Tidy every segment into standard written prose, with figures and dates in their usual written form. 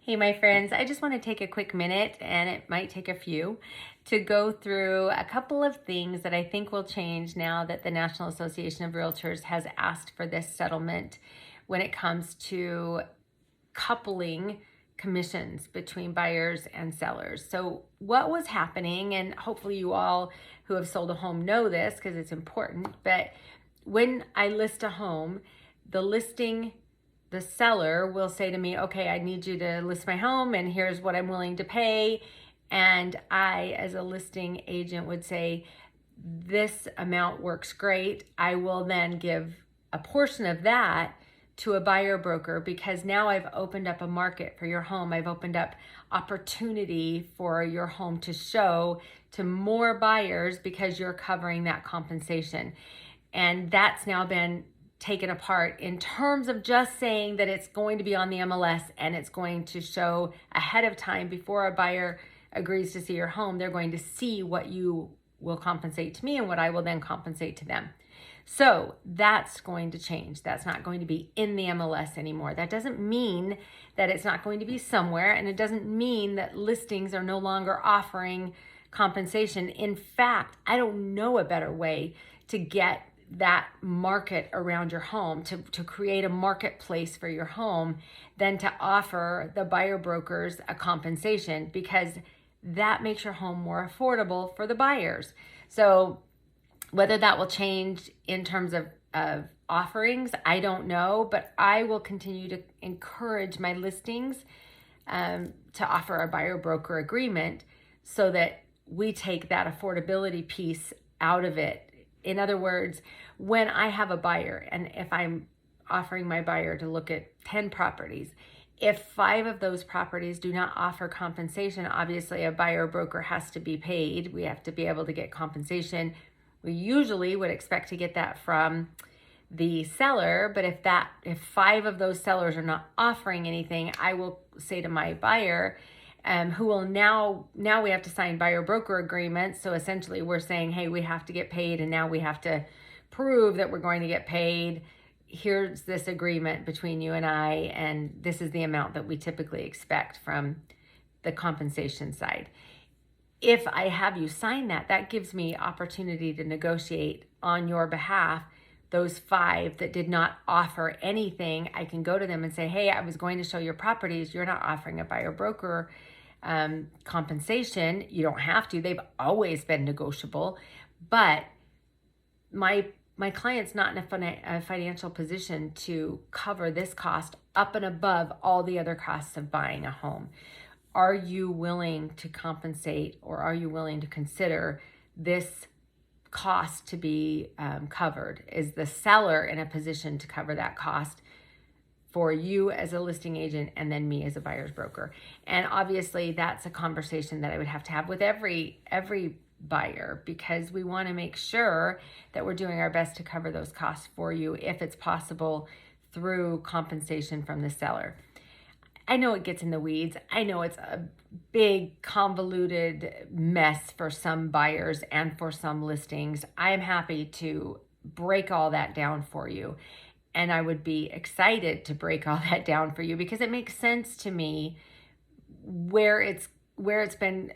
Hey, my friends, I just want to take a quick minute, and it might take a few, to go through a couple of things that I think will change now that the National Association of Realtors has asked for this settlement when it comes to coupling commissions between buyers and sellers. So what was happening, and hopefully you all who have sold a home know this because it's important, but when I list a home, the seller will say to me, okay, I need you to list my home and here's what I'm willing to pay. And I, as a listing agent, would say, this amount works great. I will then give a portion of that to a buyer broker because now I've opened up a market for your home. I've opened up opportunity for your home to show to more buyers because you're covering that compensation. And that's now been taken apart in terms of just saying that it's going to be on the MLS and it's going to show ahead of time before a buyer agrees to see your home. They're going to see what you will compensate to me and what I will then compensate to them. So that's going to change. That's not going to be in the MLS anymore. That doesn't mean that it's not going to be somewhere, and it doesn't mean that listings are no longer offering compensation. In fact, I don't know a better way to get that market around your home, to create a marketplace for your home, than to offer the buyer brokers a compensation, because that makes your home more affordable for the buyers. So whether that will change in terms of offerings, I don't know, but I will continue to encourage my listings to offer a buyer broker agreement so that we take that affordability piece out of it. In other words, when I have a buyer, and if I'm offering my buyer to look at 10 properties, if 5 of those properties do not offer compensation, obviously a buyer broker has to be paid. We have to be able to get compensation. We usually would expect to get that from the seller, but if 5 of those sellers are not offering anything, I will say to my buyer, who will now we have to sign buyer broker agreements. So essentially we're saying, hey, we have to get paid, and now we have to prove that we're going to get paid. Here's this agreement between you and I, and this is the amount that we typically expect from the compensation side. If I have you sign that, that gives me opportunity to negotiate on your behalf. Those 5 that did not offer anything, I can go to them and say, hey, I was going to show your properties. You're not offering a buyer broker compensation. You don't have to. They've always been negotiable. But my client's not in a financial position to cover this cost up and above all the other costs of buying a home. Are you willing to compensate, or are you willing to consider this cost to be covered? Is the seller in a position to cover that cost for you as a listing agent and then me as a buyer's broker? And obviously that's a conversation that I would have to have with every buyer, because we want to make sure that we're doing our best to cover those costs for you if it's possible through compensation from the seller. I know it gets in the weeds. I know it's a big, convoluted mess for some buyers and for some listings. I am happy to break all that down for you. And I would be excited to break all that down for you, because it makes sense to me where it's been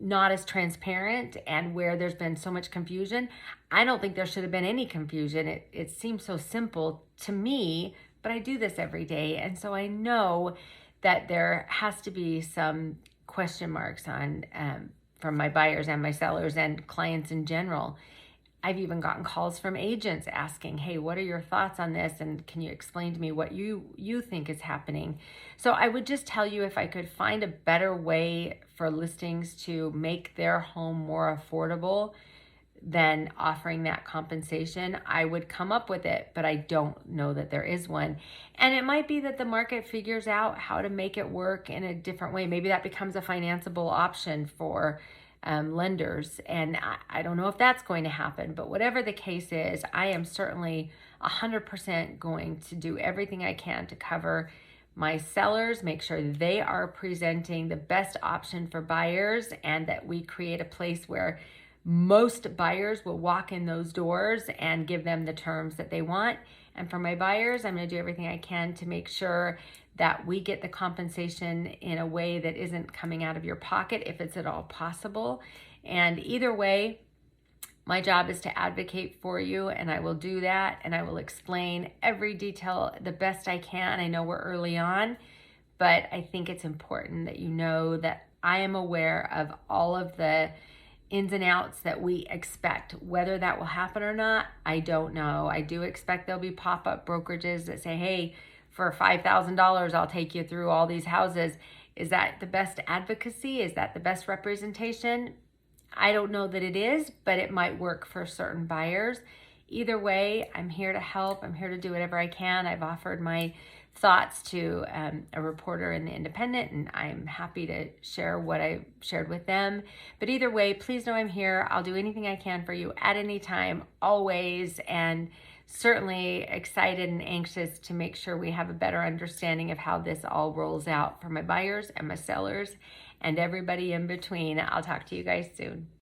not as transparent and where there's been so much confusion. I don't think there should have been any confusion. It seems so simple to me, but I do this every day. And so I know that there has to be some question marks on from my buyers and my sellers and clients in general. I've even gotten calls from agents asking, hey, what are your thoughts on this? And can you explain to me what you think is happening? So I would just tell you, if I could find a better way for listings to make their home more affordable than offering that compensation, I would come up with it, but I don't know that there is one. And it might be that the market figures out how to make it work in a different way. Maybe that becomes a financeable option for lenders. And I don't know if that's going to happen, but whatever the case is, I am certainly 100% going to do everything I can to cover my sellers, make sure they are presenting the best option for buyers, and that we create a place where most buyers will walk in those doors and give them the terms that they want, And for my buyers, I'm going to do everything I can to make sure that we get the compensation in a way that isn't coming out of your pocket if it's at all possible. And either way, my job is to advocate for you, and I will do that, and I will explain every detail the best I can. I know we're early on, but I think it's important that you know that I am aware of all of the ins and outs that we expect. Whether that will happen or not, I don't know. I do expect there'll be pop-up brokerages that say, hey, for $5,000, I'll take you through all these houses. Is that the best advocacy? Is that the best representation? I don't know that it is, but it might work for certain buyers. Either way, I'm here to help. I'm here to do whatever I can. I've offered my thoughts to a reporter in the Independent, and I'm happy to share what I shared with them. But either way, please know I'm here. I'll do anything I can for you at any time, always, and certainly excited and anxious to make sure we have a better understanding of how this all rolls out for my buyers and my sellers and everybody in between. I'll talk to you guys soon.